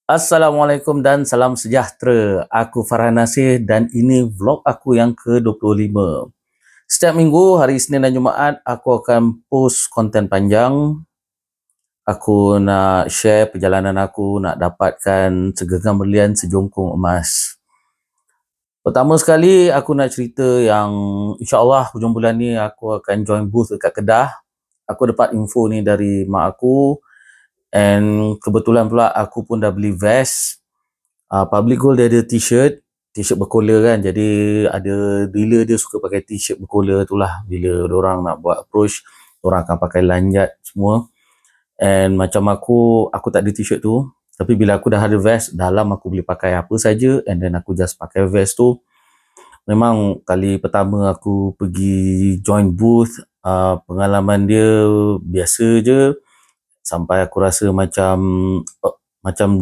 Assalamualaikum dan salam sejahtera. Aku Farhan Nasir dan ini vlog aku yang ke-25. Setiap minggu, hari Isnin dan Jumaat, aku akan post konten panjang. Aku nak share perjalanan aku, nak dapatkan segenggam berlian sejongkong emas. Pertama sekali, aku nak cerita yang insyaAllah hujung bulan ni aku akan join booth dekat Kedah. Aku dapat info ni dari mak aku. And kebetulan pula aku pun dah beli vest. Public Gold dia ada t-shirt berkola kan, jadi ada dealer dia suka pakai t-shirt berkola tu lah. Bila orang nak buat approach, orang akan pakai lanjat semua. And macam aku tak ada t-shirt tu, tapi bila aku dah ada vest, dalam aku boleh pakai apa saja, and then aku just pakai vest tu. Memang kali pertama aku pergi join booth, pengalaman dia biasa je, sampai aku rasa macam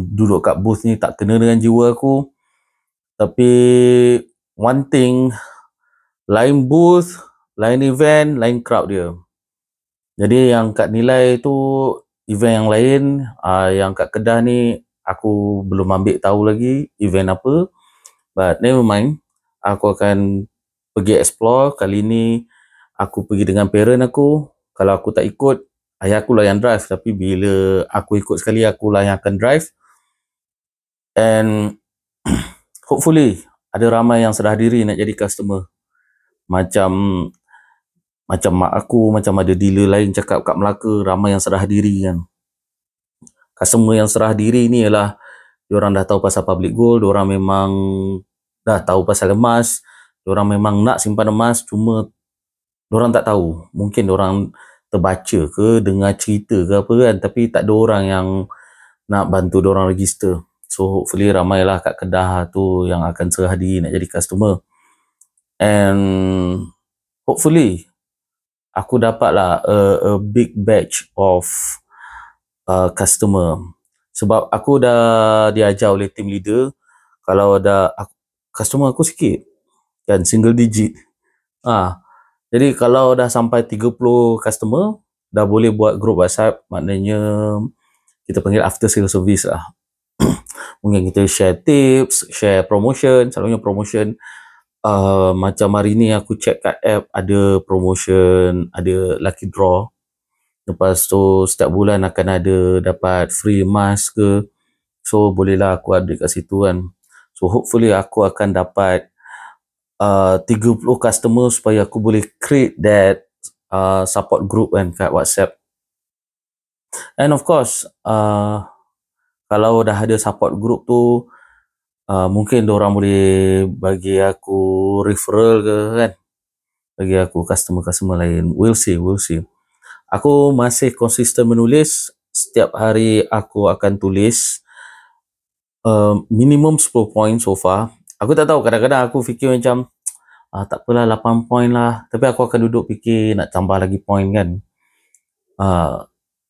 duduk kat booth ni tak kena dengan jiwa aku. Tapi one thing, lain booth, lain event, lain crowd dia. Jadi yang kat Nilai tu event yang lain, yang kat Kedah ni aku belum ambil tahu lagi event apa. But never mind, aku akan pergi explore. Kali ni aku pergi dengan parent aku. Kalau aku tak ikut, ayah aku lah yang drive. Tapi bila aku ikut sekali, aku lah yang akan drive. And hopefully ada ramai yang serah diri nak jadi customer. Macam mak aku, macam ada dealer lain cakap kat Melaka, ramai yang serah diri kan. Customer yang serah diri ni ialah diorang dah tahu pasal Public Gold, diorang memang dah tahu pasal emas, diorang memang nak simpan emas, cuma diorang tak tahu. Mungkin diorang terbaca ke, dengar cerita ke apa kan, tapi tak ada orang yang nak bantu diorang register. So hopefully ramailah kat Kedah tu yang akan serah diri nak jadi customer. And hopefully aku dapatlah a big batch of customer. Sebab aku dah diajar oleh team leader, kalau ada customer aku sikit kan, single digit. Jadi kalau dah sampai 30 customer, dah boleh buat group WhatsApp, maknanya kita panggil after sale service lah. Mungkin kita share tips, share promotion. Selalunya promotion, macam hari ni aku check kat app, ada promotion, ada lucky draw. Lepas tu setiap bulan akan ada dapat free mask ke. So bolehlah aku update kat situ kan. So hopefully aku akan dapat 30 customer supaya aku boleh create that support group kan kat WhatsApp. And of course, kalau dah ada support group tu, mungkin diorang boleh bagi aku referral ke kan, bagi aku customer lain. We'll see. Aku masih konsisten menulis. Setiap hari aku akan tulis minimum 10 poin so far. Aku tak tahu, kadang-kadang aku fikir macam tak apalah 8 poin lah, tapi aku akan duduk fikir nak tambah lagi poin kan.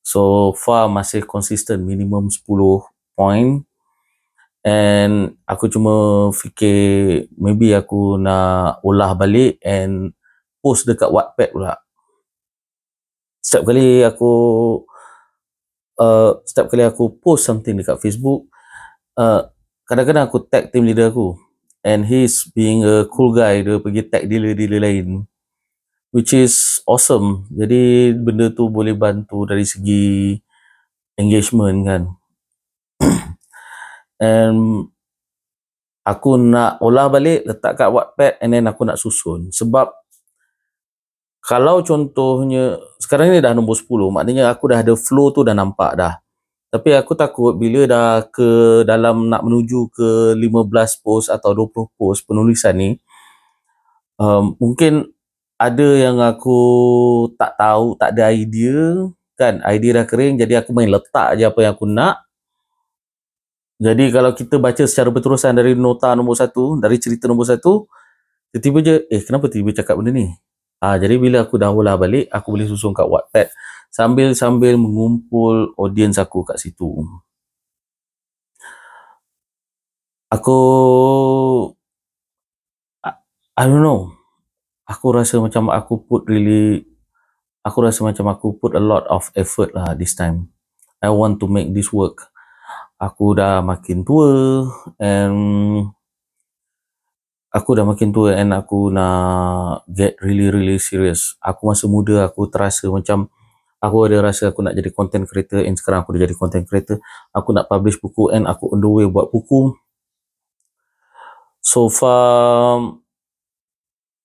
So far masih konsisten minimum 10 poin. And aku cuma fikir maybe aku nak olah balik and post dekat Wattpad pula. Setiap kali aku post something dekat Facebook, kadang-kadang aku tag team leader aku, and he's being a cool guy, dia pergi tag dealer-dealer lain, which is awesome. Jadi benda tu boleh bantu dari segi engagement kan. And aku nak olah balik, letak kat Wattpad, and then aku nak susun. Sebab kalau contohnya sekarang ni dah nombor 10, maknanya aku dah ada flow tu, dah nampak dah. Tapi aku takut bila dah ke dalam nak menuju ke 15 post atau 20 post penulisan ni, mungkin ada yang aku tak tahu, tak ada idea kan, idea dah kering, jadi aku main letak je apa yang aku nak. Jadi kalau kita baca secara berterusan dari nota nombor 1, dari cerita nombor 1, tiba-tiba je, kenapa tiba-tiba cakap benda ni? Jadi bila aku dah olah balik, aku boleh susun kat Wattpad sambil mengumpul audience aku kat situ. Aku I don't know. Aku rasa macam aku put a lot of effort lah this time. I want to make this work. Aku dah makin tua and aku nak get really serious. Aku masa muda aku terasa macam aku ada rasa aku nak jadi content creator and sekarang aku dah jadi content creator. Aku nak publish buku and aku on the way buat buku. So far,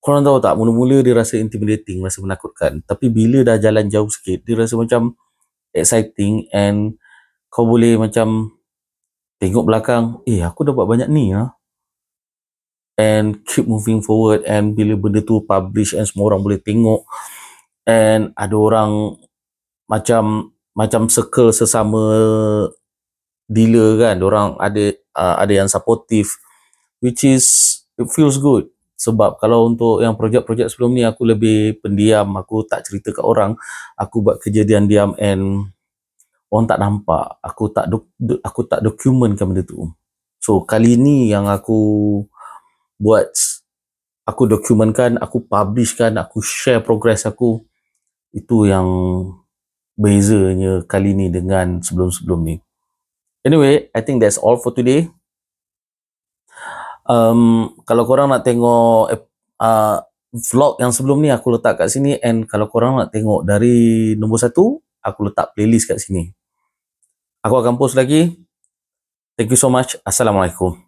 korang tahu tak, mula-mula dia rasa intimidating, rasa menakutkan. Tapi bila dah jalan jauh sikit, dia rasa macam exciting and kau boleh macam tengok belakang, aku dah buat banyak ni lah. And keep moving forward, and bila benda tu publish and semua orang boleh tengok and ada orang macam circle sesama dealer kan, orang ada yang supportive, which is it feels good. Sebab kalau untuk yang projek-projek sebelum ni aku lebih pendiam, aku tak cerita kat orang, aku buat kerja diam-diam and orang tak nampak, aku tak dokumenkan benda tu. So kali ni yang aku buat, aku dokumenkan, aku publishkan, aku share progress aku. Itu yang bezanya kali ni dengan sebelum-sebelum ni. Anyway, I think that's all for today. Kalau korang nak tengok vlog yang sebelum ni aku letak kat sini, and kalau korang nak tengok dari nombor 1, aku letak playlist kat sini. Aku akan post lagi. Thank you so much. Assalamualaikum.